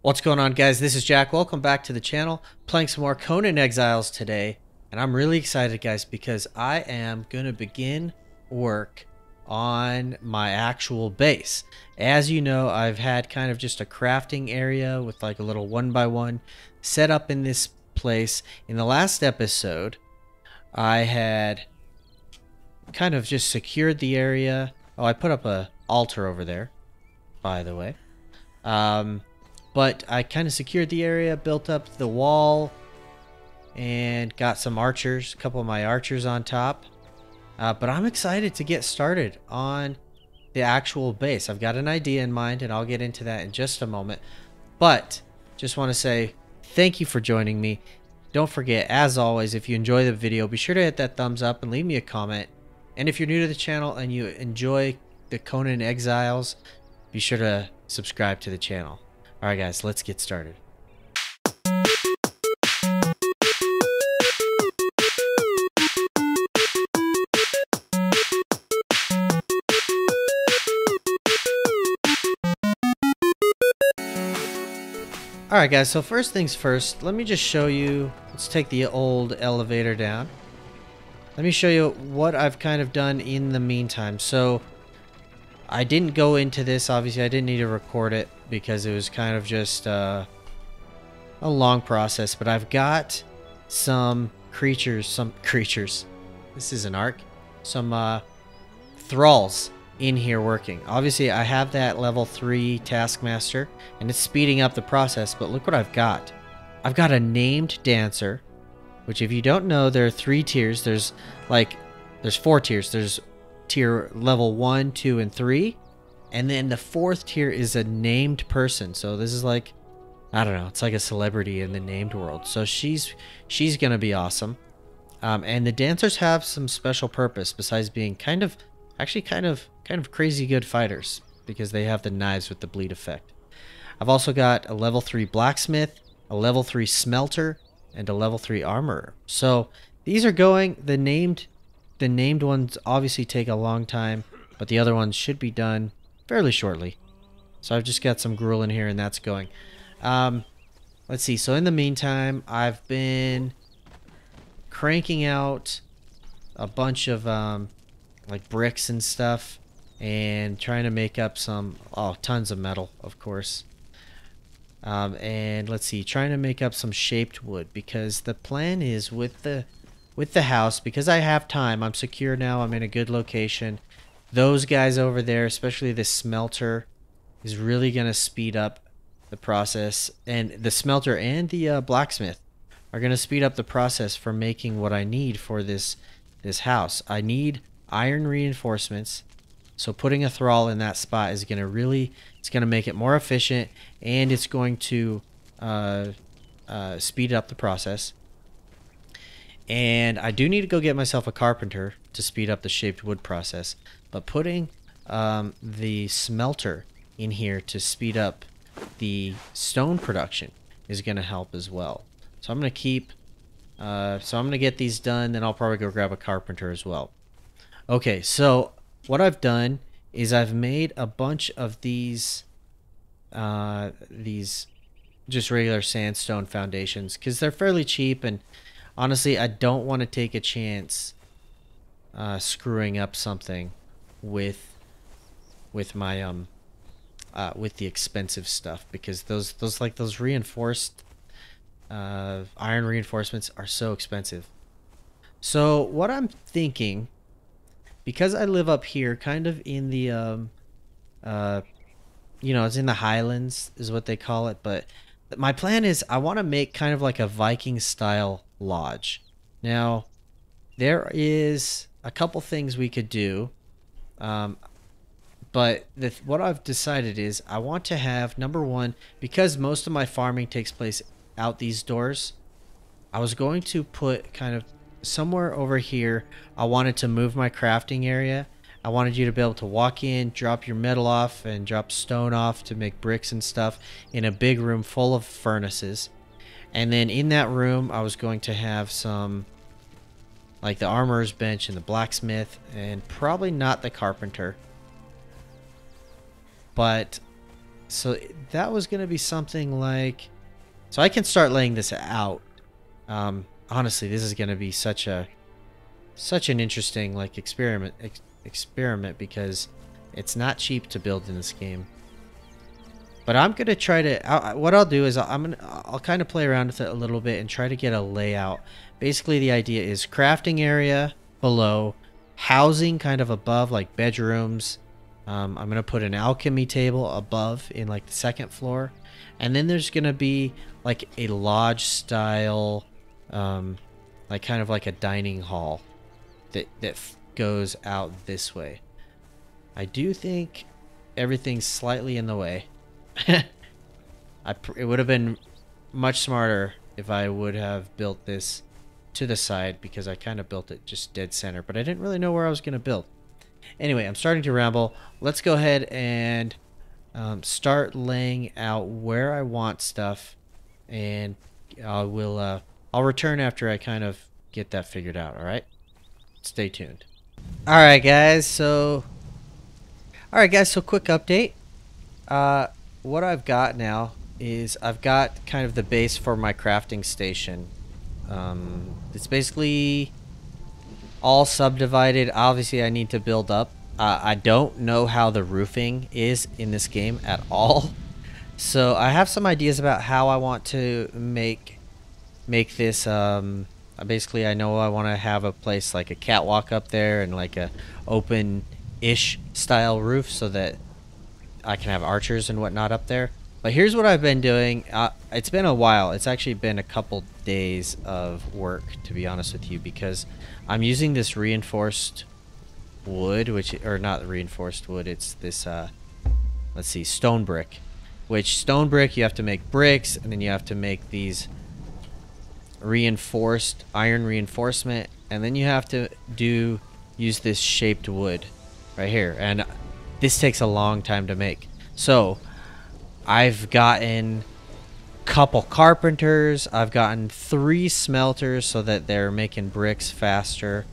What's going on, guys? This is Jack. Welcome back to the channel. Playing some more Conan Exiles today. And I'm really excited, guys, because I am going to begin work on my actual base. As you know, I've had kind of just a crafting area with like a little 1x1 set up in this place. In the last episode, I had kind of just secured the area. Oh, I put up a altar over there, by the way. But I kind of secured the area, built up the wall, and got some archers, a couple of my archers on top. But I'm excited to get started on the actual base. I've got an idea in mind, and I'll get into that in just a moment. But just want to say thank you for joining me. Don't forget, as always, if you enjoy the video, be sure to hit that thumbs up and leave me a comment. And if you're new to the channel and you enjoy the Conan Exiles, be sure to subscribe to the channel. Alright guys, let's get started. Alright guys, so first things first, let me just show you, let's take the old elevator down. Let me show you what I've kind of done in the meantime. So, I didn't go into this, obviously I didn't need to record it because it was kind of just a long process, but I've got some creatures, this is an arc, some thralls in here working. Obviously I have that level 3 taskmaster and it's speeding up the process, but look what I've got. I've got a named dancer, which if you don't know, there are 3 tiers. There's 4 tiers. There's tier level 1, 2, and 3, and then the 4th tier is a named person. So this is like, I don't know, it's like a celebrity in the named world. So she's gonna be awesome. And the dancers have some special purpose besides being kind of crazy good fighters because they have the knives with the bleed effect. I've also got a level 3 blacksmith, a level 3 smelter, and a level 3 armorer. So these are going, the named ones obviously take a long time, but the other ones should be done fairly shortly. So I've just got some gruel in here and that's going. Let's see. So in the meantime, I've been cranking out a bunch of like bricks and stuff and trying to make up some, tons of metal, of course. And let's see, trying to make up some shaped wood because the plan is with the house, because I have time, I'm secure now, I'm in a good location. Those guys over there, especially the smelter, is really going to speed up the process. And the smelter and the blacksmith are going to speed up the process for making what I need for this house. I need iron reinforcements. So putting a thrall in that spot is going to really, it's going to make it more efficient, and it's going to speed up the process. And I do need to go get myself a carpenter to speed up the shaped wood process. But putting the smelter in here to speed up the stone production is going to help as well. So I'm going to keep, I'm going to get these done, then I'll probably go grab a carpenter as well. Okay, so what I've done is I've made a bunch of these just regular sandstone foundations because they're fairly cheap, and honestly, I don't want to take a chance screwing up something with my with the expensive stuff, because those reinforced iron reinforcements are so expensive. So what I'm thinking, because I live up here, kind of in the you know, it's in the Highlands is what they call it, but my plan is I want to make kind of like a Viking style lodge. Now, there is a couple things we could do, but what I've decided is I want to have, number one, because most of my farming takes place out these doors, I was going to put kind of somewhere over here. I wanted to move my crafting area. I wanted you to be able to walk in, drop your metal off, and drop stone off to make bricks and stuff in a big room full of furnaces. And then in that room, I was going to have some, like the armorer's bench and the blacksmith, and probably not the carpenter. But So that was going to be something like... So I can start laying this out. Honestly, this is going to be such an interesting like experiment because it's not cheap to build in this game. But I'm going to try to... what I'll do is I'll kind of play around with it a little bit and try to get a layout. Basically, the idea is crafting area below, housing kind of above, like bedrooms. I'm going to put an alchemy table above in like the second floor. And then there's going to be like a lodge style, like kind of like a dining hall that goes out this way. I do think everything's slightly in the way. It would have been much smarter if I would have built this to the side, because I kind of built it just dead center, but I didn't really know where I was going to build. Anyway, I'm starting to ramble. Let's go ahead and start laying out where I want stuff, and I'll return after I kind of get that figured out. All right, stay tuned. All right, guys. So quick update. What I've got now is I've got kind of the base for my crafting station. It's basically all subdivided. Obviously, I need to build up. I don't know how the roofing is in this game at all. So I have some ideas about how I want to make this. Basically, I know I want to have a place like a catwalk up there and like a open-ish style roof so that I can have archers and whatnot up there. But here's what I've been doing. It's been a while. It's actually been a couple days of work, to be honest with you, because I'm using this reinforced wood, or not reinforced wood. It's this, let's see, stone brick. Which stone brick, you have to make bricks, and then you have to make these reinforced iron reinforcement, and then you have to use this shaped wood right here, and this takes a long time to make. So I've gotten a couple carpenters, I've gotten 3 smelters so that they're making bricks faster.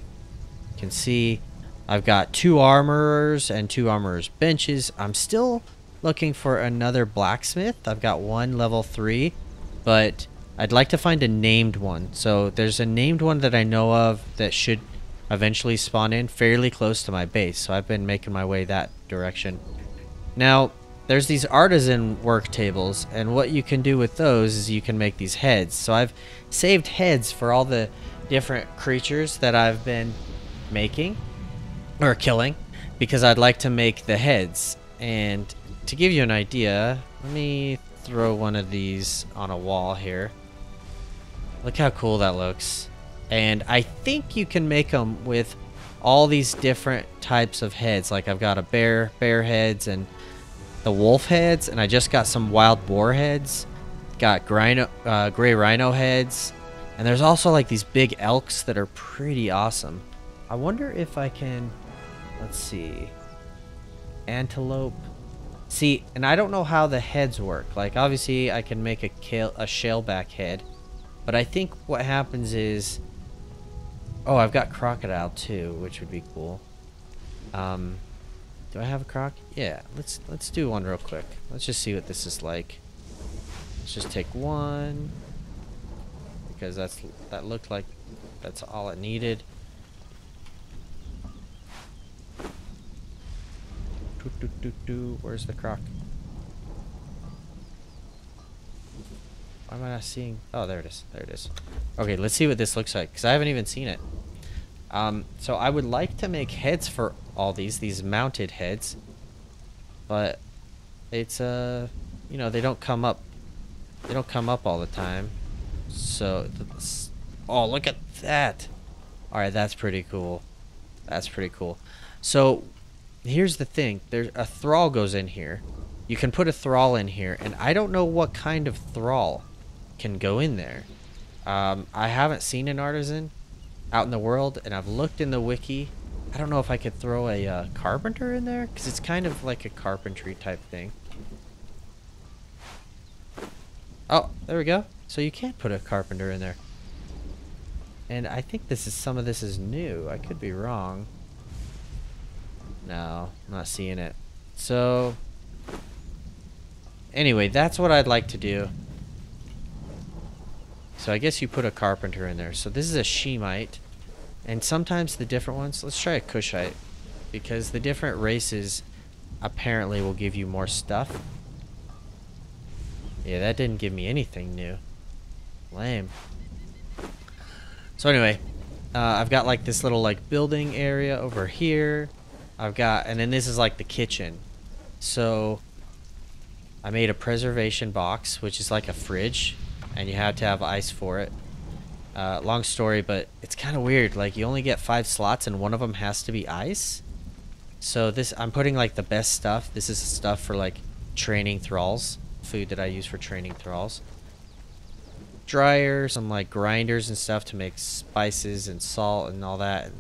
You can see I've got 2 armorers and 2 armorers benches. I'm still looking for another blacksmith. I've got 1 level 3, but I'd like to find a named one. So there's a named one that I know of that should eventually spawn in fairly close to my base. So I've been making my way that direction. Now, there's these artisan work tables, and what you can do with those is you can make these heads. So I've saved heads for all the different creatures that I've been making or killing, because I'd like to make the heads. And to give you an idea, let me throw one of these on a wall here. Look how cool that looks. And I think you can make them with all these different types of heads. Like I've got a bear heads and the wolf heads, and I just got some wild boar heads. Got gray rhino heads, and there's also like these big elks that are pretty awesome. I wonder if I can, let's see, antelope. See, and I don't know how the heads work. Like obviously I can make a shaleback head, but I think what happens is, oh, I've got crocodile too, which would be cool. Do I have a croc? Yeah, let's do one real quick. Let's just see what this is like. Let's just take one, because that looked like that's all it needed. Where's the croc? Why am I not seeing? Oh, there it is. There it is. Okay, let's see what this looks like, because I haven't even seen it. So I would like to make heads for all these mounted heads, but it's you know, they don't come up all the time. So oh, look at that. All right, that's pretty cool. That's pretty cool. So here's the thing, there's a thrall goes in here. You can put a thrall in here, and I don't know what kind of thrall can go in there. I haven't seen an artisan out in the world, and I've looked in the wiki. I don't know if I could throw a carpenter in there, because it's kind of like a carpentry type thing. Oh, there we go. So you can't put a carpenter in there. And I think some of this is new. I could be wrong. No, I'm not seeing it. So Anyway, that's what I'd like to do. So I guess you put a carpenter in there. So this is a Shemite. And sometimes the different ones... Let's try a Cushite. Because the different races apparently will give you more stuff. Yeah, that didn't give me anything new. Lame. So anyway, I've got like this little like building area over here. I've got... And then this is like the kitchen. So I made a preservation box, which is like a fridge. And you have to have ice for it. Long story, but it's kind of weird. Like, you only get 5 slots, and one of them has to be ice. So this, I'm putting like the best stuff. This is stuff for like training thralls. Food that I use for training thralls. Dryer, some like grinders and stuff to make spices and salt and all that.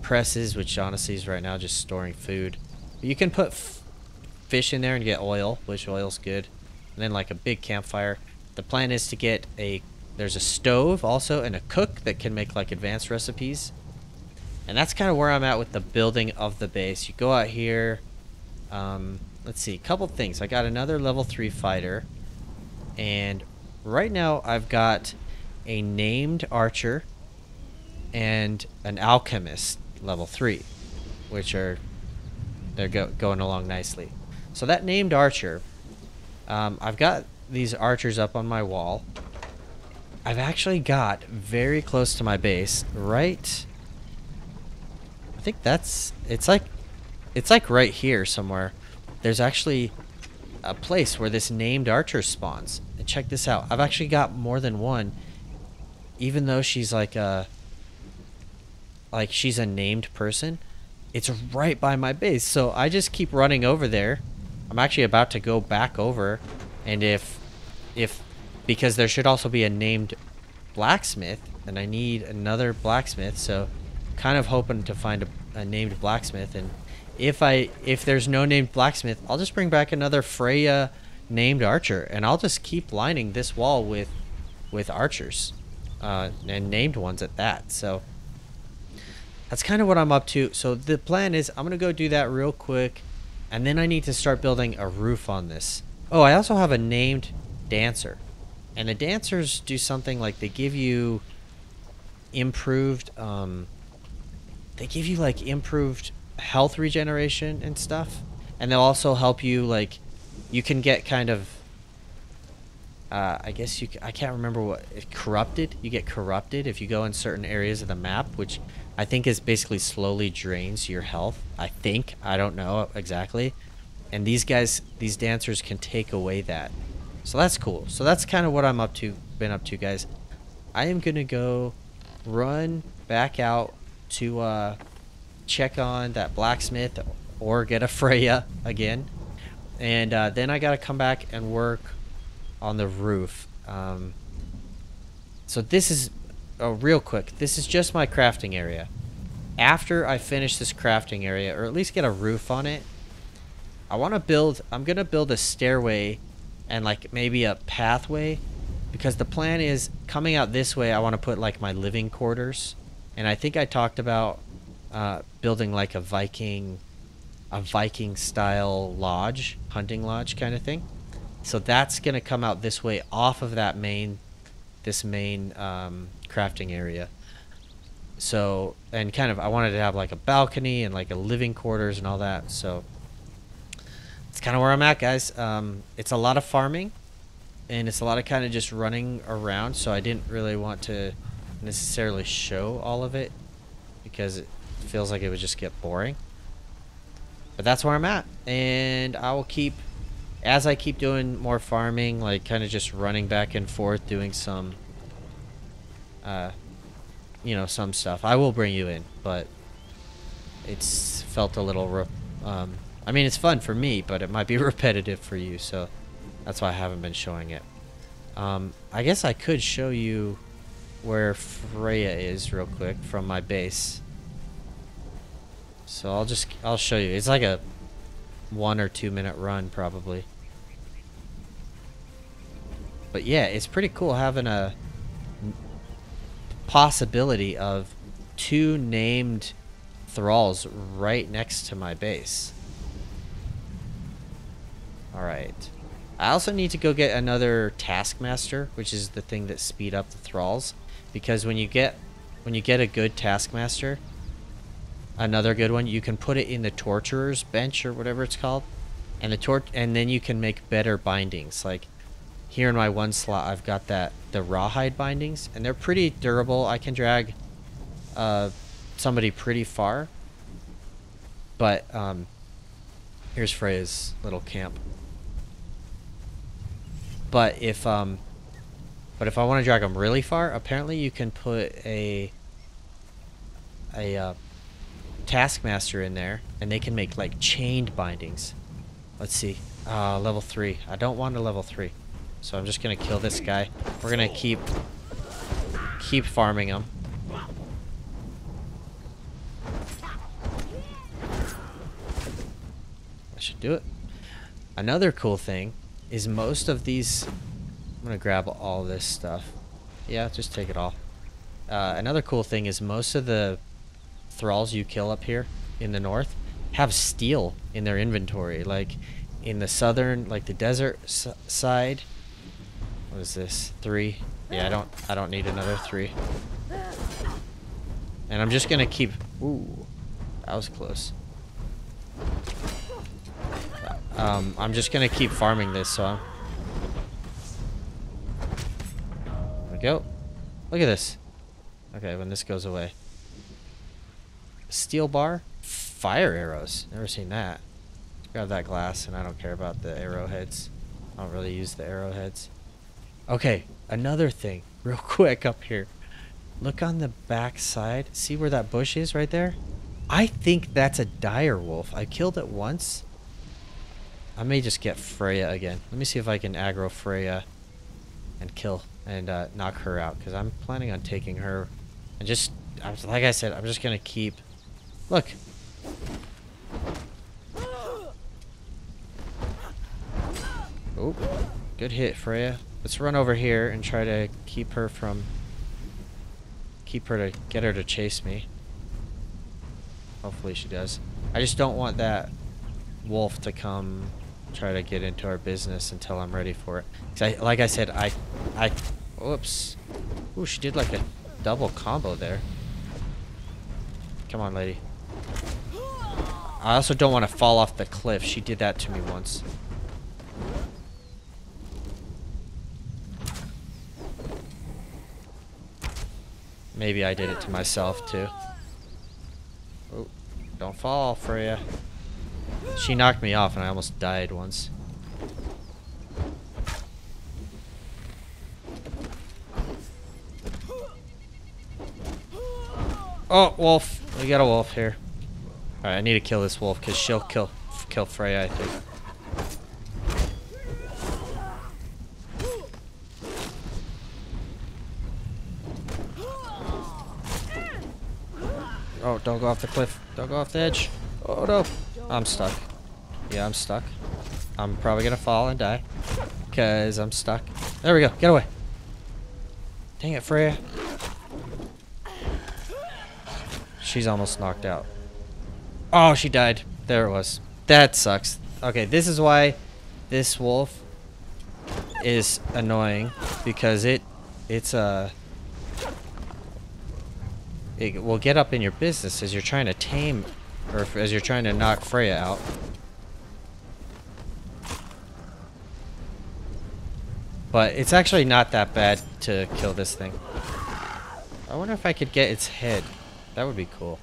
Presses, which honestly is right now just storing food. But you can put fish in there and get oil, which oil's good. And then like a big campfire. The plan is to get there's a stove also and a cook that can make like advanced recipes. And that's kind of where I'm at with the building of the base. You go out here, let's see, a couple things. I got another level 3 fighter, and right now I've got a named archer and an alchemist level 3, which are, they're going along nicely. So that named archer, I've got these archers up on my wall. I've actually got very close to my base, right? I think it's like right here somewhere. There's actually a place where this named archer spawns. And check this out. I've actually got more than one, even though she's like she's a named person. It's right by my base, so I just keep running over there. I'm actually about to go back over. And if because there should also be a named blacksmith, and I need another blacksmith, so kind of hoping to find a named blacksmith. And if there's no named blacksmith, I'll just bring back another Freya named archer, and I'll just keep lining this wall with archers, and named ones at that. So that's kind of what I'm up to. So the plan is I'm gonna go do that real quick, and then I need to start building a roof on this. Oh, I also have a named dancer. And the dancers do something like they give you improved, they give you like improved health regeneration and stuff. And they'll also help you, like, you can get kind of, I guess I can't remember what, corrupted. You get corrupted if you go in certain areas of the map, which I think is basically slowly drains your health. I think, I don't know exactly. And these dancers can take away that. So that's cool. So that's kind of what I'm been up to, guys. I am going to go run back out to check on that blacksmith or get a Freya again. And then I got to come back and work on the roof. So this is, real quick, this is just my crafting area. After I finish this crafting area, or at least get a roof on it, I'm going to build a stairway and like maybe a pathway, because the plan is coming out this way. I want to put like my living quarters, and I think I talked about building like a Viking style lodge, hunting lodge kind of thing. So that's gonna come out this way off of that main crafting area. So, and kind of I wanted to have like a balcony and like a living quarters and all that. So it's kind of where I'm at, guys. It's a lot of farming, and it's a lot of kind of just running around, so I didn't really want to necessarily show all of it because it feels like it would just get boring. But that's where I'm at, and I will keep, as I keep doing more farming, like kind of just running back and forth, doing some, some stuff. I will bring you in, but it's felt a little I mean, it's fun for me, but it might be repetitive for you, so that's why I haven't been showing it. I guess I could show you where Freya is real quick from my base. So I'll show you. It's like a 1 or 2 minute run probably. But yeah, it's pretty cool having a possibility of 2 named thralls right next to my base. Alright. I also need to go get another Taskmaster, which is the thing that speed up the thralls, because when you get a good Taskmaster, another good one, you can put it in the Torturer's bench or whatever it's called, and then you can make better bindings. Like here in my one slot, I've got the Rawhide Bindings, and they're pretty durable. I can drag somebody pretty far. But here's Freya's little camp. But if I want to drag them really far, apparently you can put a Taskmaster in there, and they can make like chained bindings. Let's see. Level 3. I don't want a level 3, so I'm just gonna kill this guy. We're gonna keep farming him. I should do it. Another cool thing is most of these. I'm gonna grab all this stuff. Yeah, just take it all. Another cool thing is most of the thralls you kill up here in the north have steel in their inventory. Like in the southern, like the desert side. What is this? 3. Yeah, I don't need another 3. And I'm just gonna keep. Ooh, that was close. I'm just gonna keep farming this, so. There we go. Look at this. Okay, when this goes away. Steel bar, fire arrows. Never seen that. Grab that glass, and I don't care about the arrowheads. I don't really use the arrowheads. Okay, another thing, real quick up here. Look on the back side. See where that bush is right there? I think that's a dire wolf. I killed it once. I may just get Freya again. Let me see if I can aggro Freya and kill and knock her out, because I'm planning on taking her and just, like I said, I'm just gonna keep. Look. Oh, good hit, Freya. Let's run over here and try to get her to chase me. Hopefully she does. I just don't want that wolf to come try to get into our business until I'm ready for it. 'Cause like I said, whoops. Ooh, she did like a double combo there. Come on, lady. I also don't want to fall off the cliff. She did that to me once. Maybe I did it to myself too. Oh, don't fall, Freya. She knocked me off and I almost died once. Oh, wolf. We got a wolf here. Alright, I need to kill this wolf because she'll kill Freya, I think. Oh, don't go off the cliff. Don't go off the edge. Oh no. I'm stuck. Yeah, I'm stuck. I'm probably gonna fall and die. Because I'm stuck. There we go. Get away. Dang it, Freya. She's almost knocked out. Oh, she died. There it was. That sucks. Okay, this is why this wolf is annoying. Because it will get up in your business as you're trying to tame, or as you're trying to knock Freya out. But it's actually not that bad to kill this thing. I wonder if I could get its head. That would be cool.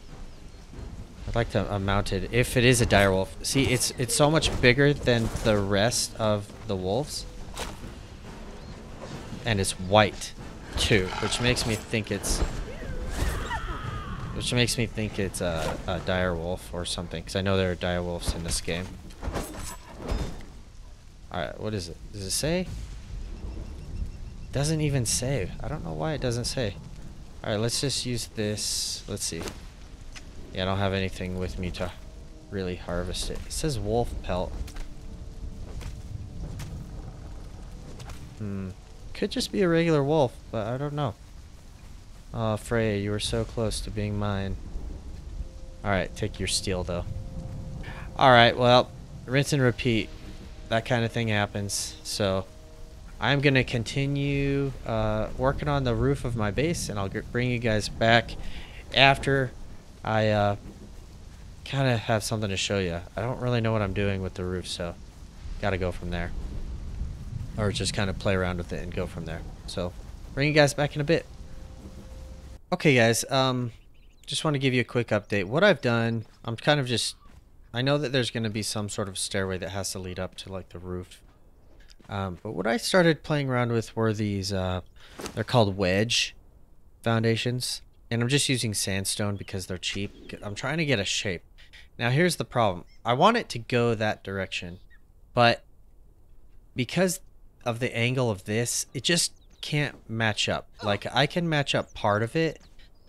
I'd like to mount it if it is a dire wolf. See, it's so much bigger than the rest of the wolves, and it's white too, which makes me think it's a dire wolf or something, because I know there are dire wolves in this game. Alright, what is it? Does it say? Doesn't even say. I don't know why it doesn't say. Alright, let's just use this. Let's see. Yeah, I don't have anything with me to really harvest it. It says wolf pelt. Could just be a regular wolf, but I don't know. Oh, Freya, you were so close to being mine. Alright, take your steel, though. Alright, well, rinse and repeat. that kind of thing happens. So I'm going to continue working on the roof of my base, and I'll bring you guys back after I kind of have something to show you. I don't really know what I'm doing with the roof, so got to go from there. Or just kind of play around with it and go from there. So bring you guys back in a bit. Okay, guys, just want to give you a quick update. What I've done, I'm kind of just, I know that there's going to be some sort of stairway that has to lead up to like the roof. But what I started playing around with were these, they're called Wedge Foundations. And I'm just using sandstone because they're cheap. I'm trying to get a shape. Now here's the problem. I want it to go that direction, but because of the angle of this, it just can't match up. Like, I can match up part of it,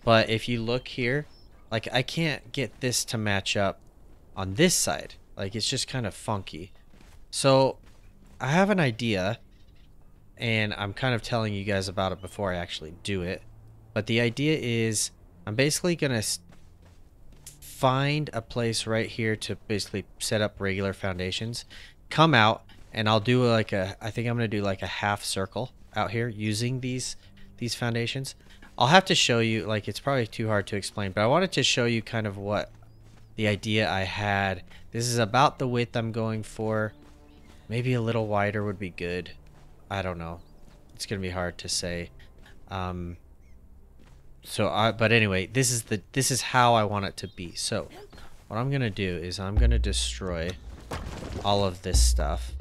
but if you look here, like, I can't get this to match up on this side. Like, it's just kind of funky. So I have an idea, and I'm kind of telling you guys about it before I actually do it. But the idea is I'm basically going to find a place right here to basically set up regular foundations, come out, and I'll do like I think I'm going to do like a half circle out here using these foundations. I'll have to show you, like, it's probably too hard to explain, but I wanted to show you kind of what the idea I had. This is about the width I'm going for. Maybe a little wider would be good. I don't know. It's going to be hard to say. But anyway, this is how I want it to be. So what I'm gonna do is I'm gonna destroy all of this stuff,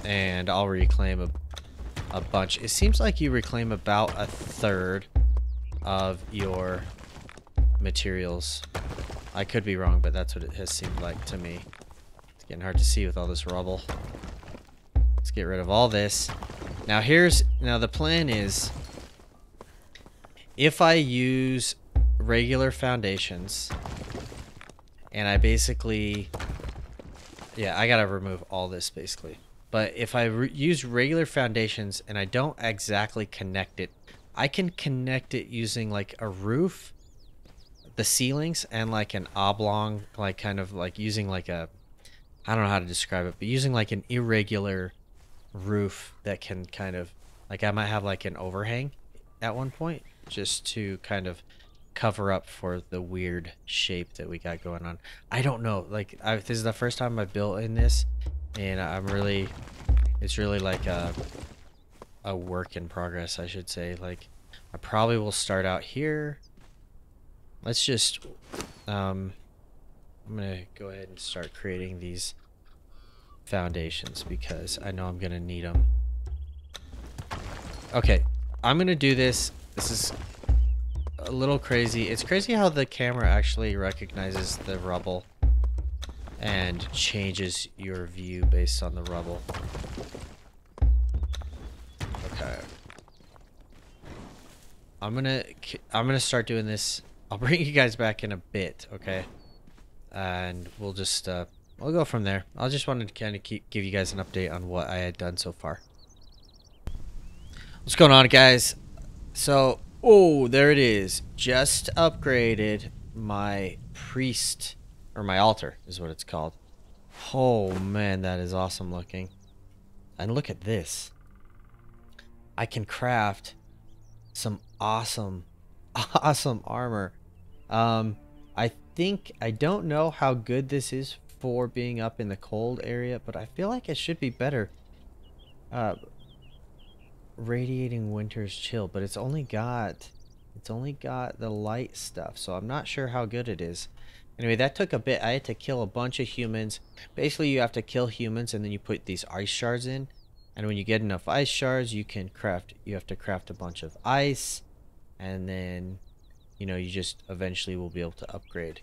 and I'll reclaim a bunch. It seems like you reclaim about a third of your materials. I could be wrong, but that's what it has seemed like to me. It's getting hard to see with all this rubble. Let's get rid of all this. Now the plan is, if I use regular foundations and I basically, yeah, I gotta remove all this basically. But if I use regular foundations and I don't exactly connect it, I can connect it using like a roof, the ceilings, and like an oblong, like kind of like using like a, I don't know how to describe it, but using like an irregular roof that can kind of, like, I might have like an overhang at one point just to kind of cover up for the weird shape that we got going on. I don't know, like, this is the first time I've built in this, and it's really like a work in progress, I should say. Like, I probably will start out here. Let's just I'm gonna go ahead and start creating these foundations because I know I'm gonna need them. Okay, I'm gonna do this. This is a little crazy. It's crazy how the camera actually recognizes the rubble and changes your view based on the rubble. Okay, I'm gonna start doing this. I'll bring you guys back in a bit, okay? And we'll just we'll go from there. I just wanted to kind of give you guys an update on what I had done so far. What's going on, guys? So, oh, there it is. Just upgraded my priest, or my altar is what it's called. Oh man, that is awesome looking. And look at this. I can craft some awesome armor. I don't know how good this is for being up in the cold area, but I feel like it should be better. Radiating winter's chill, but it's only got the light stuff, so I'm not sure how good it is. Anyway, that took a bit. I had to kill a bunch of humans. Basically, you have to kill humans and then you put these ice shards in, and when you get enough ice shards, you have to craft a bunch of ice, and then, you know, you just eventually will be able to upgrade.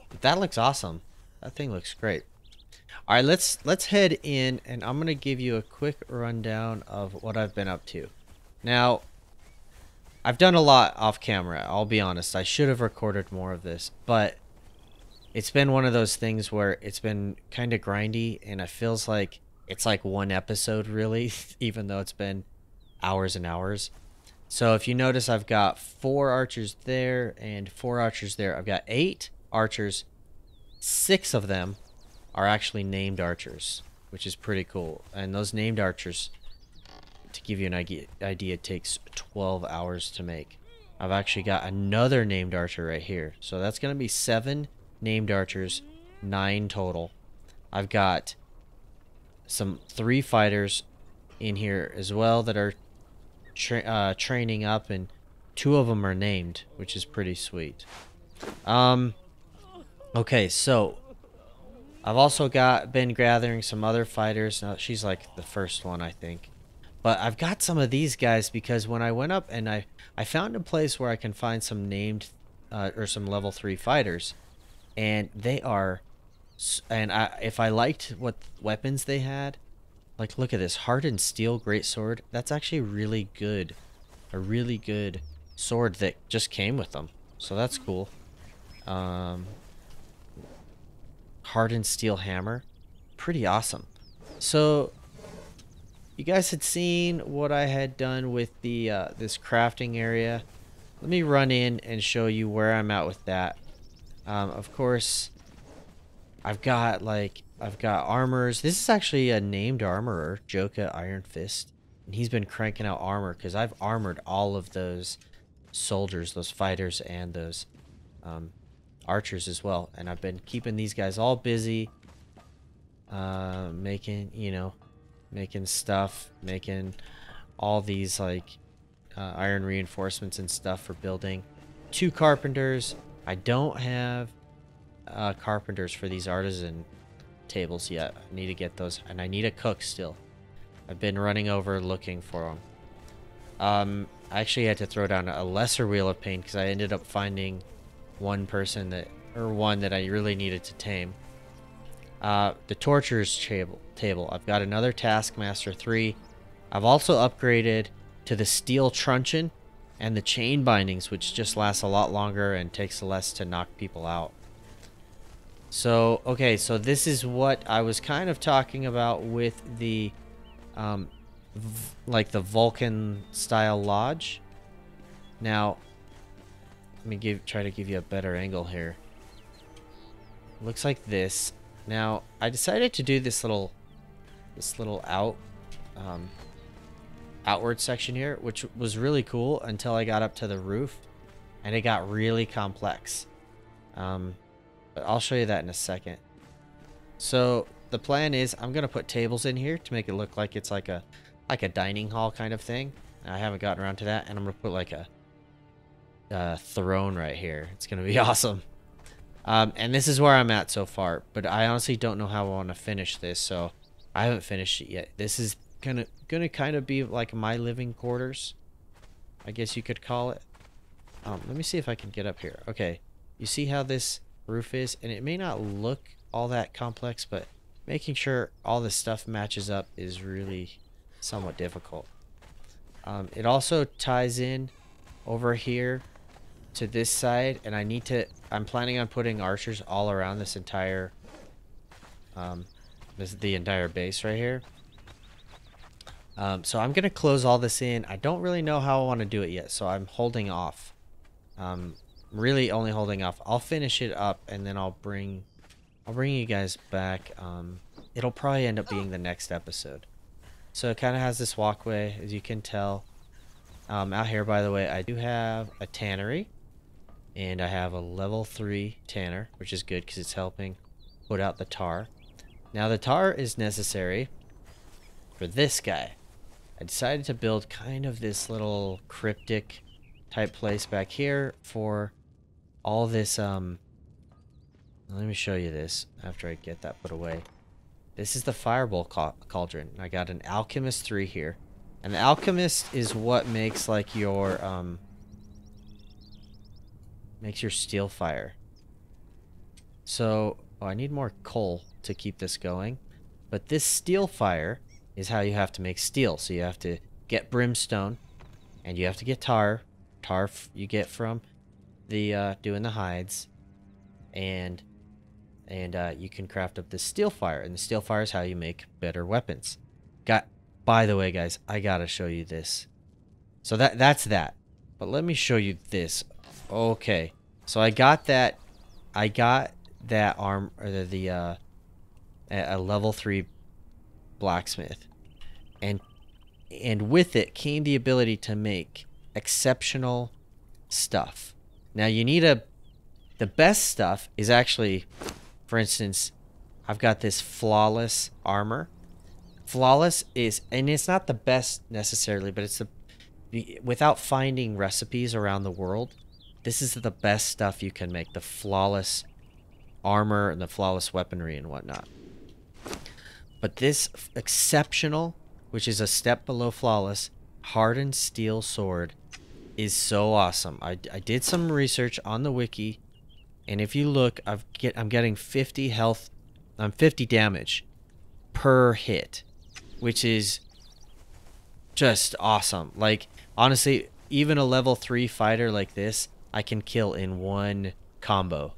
But that looks awesome. That thing looks great. All right, let's head in, and I'm gonna give you a quick rundown of what I've been up to. Now, I've done a lot off camera, I'll be honest. I should have recorded more of this, but it's been one of those things where it's been kind of grindy, and it feels like it's like one episode really, even though it's been hours and hours. So if you notice, I've got 4 archers there and 4 archers there. I've got 8 archers. 6 of them are actually named archers, which is pretty cool. And those named archers, to give you an idea, takes 12 hours to make. I've actually got another named archer right here. So that's going to be 7 named archers, 9 total. I've got 3 fighters in here as well that are training up, and 2 of them are named, which is pretty sweet. Okay, so I've also been gathering some other fighters. Now she's like the first one, I think. But I've got some of these guys because when I went up and I found a place where I can find some named or some level 3 fighters, and they are, and if I liked what weapons they had, like look at this hardened steel greatsword. That's actually really good, a really good sword that just came with them. So that's cool. Hardened steel hammer, pretty awesome. So you guys had seen what I had done with the this crafting area. Let me run in and show you where I'm at with that. Of course, I've got armors. This is actually a named armorer, Joka Iron Fist, and he's been cranking out armor because I've armored all of those soldiers, those fighters, and those archers as well. And I've been keeping these guys all busy, making stuff, making all these like iron reinforcements and stuff for building. 2 carpenters. I don't have carpenters for these artisan tables yet. I need to get those, and I need a cook still. I've been running over looking for them. I actually had to throw down a lesser wheel of pain because I ended up finding one that I really needed to tame. The torturer's table. I've got another Taskmaster 3. I've also upgraded to the steel truncheon and the chain bindings, which just lasts a lot longer and takes less to knock people out. So, okay, so this is what I was kind of talking about with the, like the Vulcan style lodge. Now, let me try to give you a better angle here. Looks like this. Now, I decided to do this little outward section here, which was really cool until I got up to the roof, and it got really complex. But I'll show you that in a second. So the plan is I'm gonna put tables in here to make it look like it's like a dining hall kind of thing. I haven't gotten around to that, and I'm gonna put like a throne right here. It's gonna be awesome. And this is where I'm at so far, but I honestly don't know how I want to finish this, so I haven't finished it yet. This is gonna kind of be like my living quarters, I guess you could call it. Let me see if I can get up here. Okay, you see how this roof is, and it may not look all that complex, but making sure all this stuff matches up is really somewhat difficult. It also ties in over here to this side, and I'm planning on putting archers all around this entire the entire base right here. So I'm gonna close all this in. I don't really know how I want to do it yet, so I'm holding off. Really only holding off. I'll finish it up, and then I'll bring you guys back. It'll probably end up being the next episode. So it kind of has this walkway, as you can tell. Out here, by the way, I do have a tannery, and I have a level 3 tanner, which is good because it's helping put out the tar. Now the tar is necessary for this guy. I decided to build kind of this little cryptic type place back here for all this. Let me show you this after I get that put away. This is the fireball cauldron. I got an alchemist 3 here, and the alchemist is what makes like your steel fire. So I need more coal to keep this going, but this steel fire is how you have to make steel. So you have to get brimstone, and you have to get tar. Tar you get from the doing the hides, and you can craft up the steel fire, and the steel fire is how you make better weapons. By the way, guys, I gotta show you this. So that's that. But let me show you this. Okay, so I got that arm, or the a level 3 blacksmith, and with it came the ability to make exceptional stuff. Now you need the best stuff is actually, for instance, I've got this flawless armor. Flawless is, and it's not the best necessarily, but it's without finding recipes around the world, this is the best stuff you can make. The flawless armor and the flawless weaponry and whatnot. But this exceptional, which is a step below flawless, hardened steel sword is so awesome. I did some research on the wiki, and if you look, I'm getting 50 health, 50 damage per hit, which is just awesome. Like, honestly, even a level 3 fighter like this, I can kill in one combo,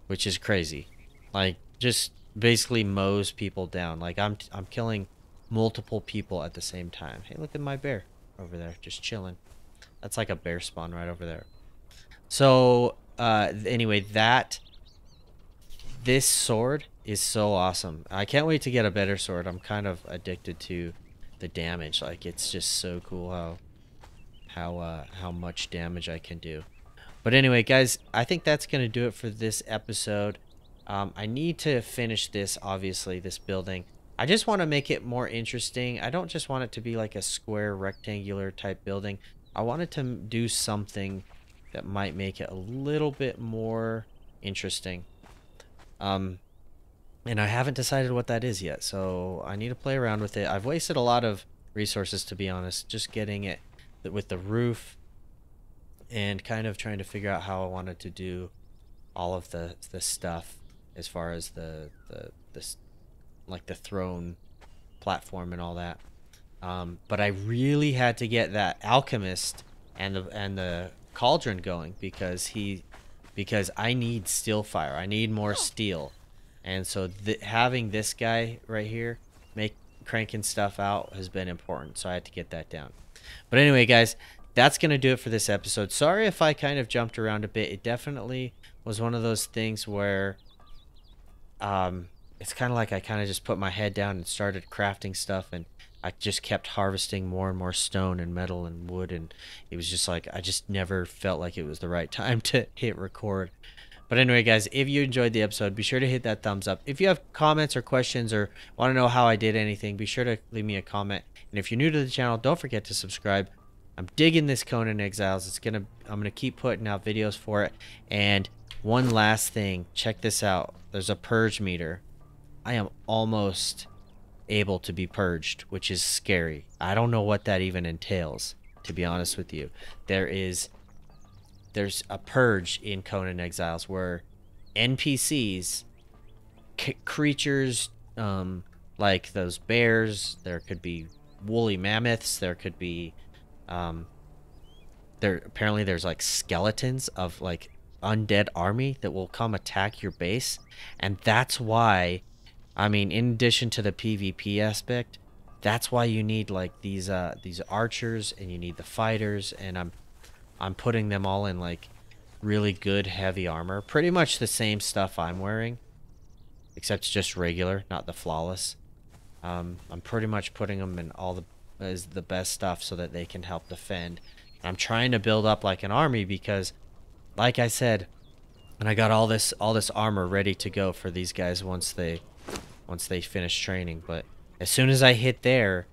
which is crazy. Like, just basically mows people down. Like, I'm killing multiple people at the same time. Hey, look at my bear over there, just chilling. That's like a bear spawn right over there. So, anyway, this sword is so awesome. I can't wait to get a better sword. I'm kind of addicted to the damage. Like, it's just so cool how much damage I can do. But anyway, guys, I think that's gonna do it for this episode. I need to finish this, obviously, this building. I just want to make it more interesting. I don't just want it to be like a square rectangular type building. I wanted to do something that might make it a little bit more interesting. And I haven't decided what that is yet, so I need to play around with it. I've wasted a lot of resources, to be honest, just getting it with the roof and kind of trying to figure out how I wanted to do all of the stuff as far as the throne platform and all that. But I really had to get that alchemist and the cauldron going because I need steel fire. I need more steel. And so having this guy right here cranking stuff out has been important. So I had to get that down. But anyway, guys, that's going to do it for this episode. Sorry if I kind of jumped around a bit. It definitely was one of those things where it's kind of like I kind of just put my head down and started crafting stuff, and I just kept harvesting more and more stone and metal and wood, and it was just like I just never felt like it was the right time to hit record. But anyway, guys, if you enjoyed the episode, be sure to hit that thumbs up. If you have comments or questions or want to know how I did anything, be sure to leave me a comment. And if you're new to the channel, don't forget to subscribe. I'm digging this Conan Exiles. I'm gonna keep putting out videos for it. And one last thing, check this out. There's a purge meter. I am almost able to be purged, which is scary. I don't know what that even entails, to be honest with you. There's a purge in Conan Exiles where NPCs, creatures, like those bears, there could be woolly mammoths, there could be apparently there's like skeletons of like undead army that will come attack your base. And that's why, I mean, in addition to the PvP aspect, that's why you need like these archers, and you need the fighters, and I'm putting them all in like really good heavy armor, pretty much the same stuff I'm wearing, except it's just regular, not the flawless. I'm pretty much putting them in all the best stuff so that they can help defend. And I'm trying to build up like an army because, like I said, and I got all this armor ready to go for these guys once they finish training. But as soon as I hit there,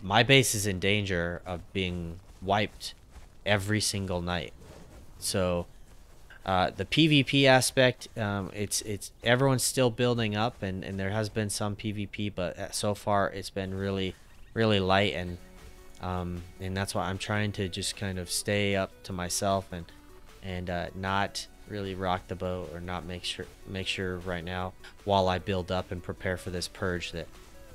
my base is in danger of being wiped every single night. So the PvP aspect, it's everyone's still building up, and there has been some PvP, but so far it's been really light, and that's why I'm trying to just kind of stay up to myself and not really rock the boat, or not make sure right now while I build up and prepare for this purge that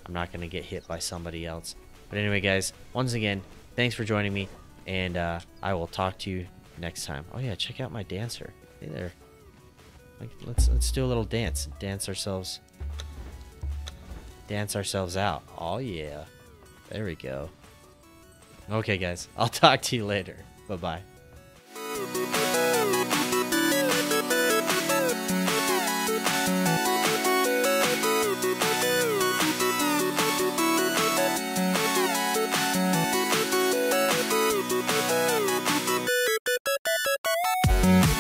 I'm not going to get hit by somebody else. But anyway, guys, once again, thanks for joining me, and I will talk to you next time. Oh yeah, check out my dancer. Hey there. Like, let's do a little dance ourselves out. Oh yeah, there we go. Okay, guys, I'll talk to you later. Bye bye. guys.